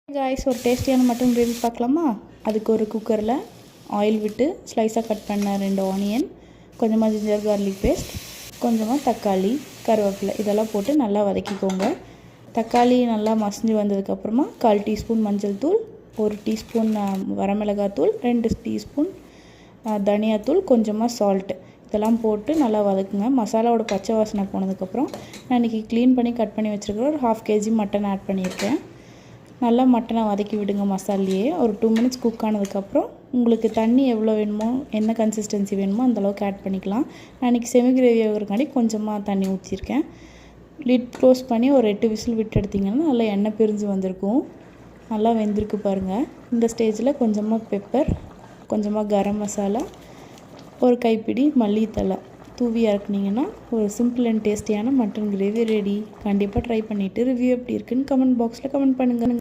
Guys ஒரு டேஸ்டியான mutton gravy பார்க்கலாமா? அதுக்கு ஒரு குக்கரில் ஆயில் விட்டு ஸ்லைஸாக கட் பண்ண 2 ஆனியன், கொஞ்சமாக ஜிஞ்சர் கார்லிக் பேஸ்ட், கொஞ்சமாக தக்காளி, கருவேப்பிலை இதெல்லாம் போட்டு நல்லா வதக்கிக்கோங்க. தக்காளி நல்லா மசிஞ்சு வந்ததுக்கப்புறமா 1/4 டீஸ்பூன் மஞ்சள் தூள், 1 டீஸ்பூன் வரமிளகாத்தூள், 2 டீஸ்பூன் தனியாத்தூள், கொஞ்சமாக சால்ட்டு இதெல்லாம் போட்டு நல்லா வதக்குங்க. மசாலாவோட பச்சை வாசனை போனதுக்கப்புறம் நான் இன்றைக்கி க்ளீன் பண்ணி கட் பண்ணி வச்சுருக்கிற ஒரு 1/2 kg மட்டன் ஆட் பண்ணியிருக்கேன். நல்லா மட்டனை வதக்கி விடுங்க. மசாலையே ஒரு 2 மினிட்ஸ் குக் ஆனதுக்கப்புறம் உங்களுக்கு தண்ணி எவ்வளோ வேணுமோ, என்ன கன்சிஸ்டன்சி வேணுமோ அந்தளவுக்கு ஆட் பண்ணிக்கலாம். நான் இன்றைக்கி செமி கிரேவி ஆகிறக்காண்டி கொஞ்சமாக தண்ணி ஊற்றிருக்கேன். லிட் க்ளோஸ் பண்ணி ஒரு 8 விசில் விட்டு எடுத்திங்கன்னா நல்லா எண்ணெய் பிரிஞ்சு வந்திருக்கும். நல்லா வெந்திருக்கு பாருங்கள். இந்த ஸ்டேஜில் கொஞ்சமாக பெப்பர், கொஞ்சமாக கரம் மசாலா, ஒரு கைப்பிடி மல்லித்தலை தூவி இறக்குனீங்கன்னா ஒரு சிம்பிள் அண்ட் டேஸ்டியான மட்டன் கிரேவி ரெடி. கண்டிப்பாக ட்ரை பண்ணிவிட்டு ரிவ்யூ எப்படி இருக்குன்னு கமெண்ட் பாக்ஸில் கமெண்ட் பண்ணுங்கள்.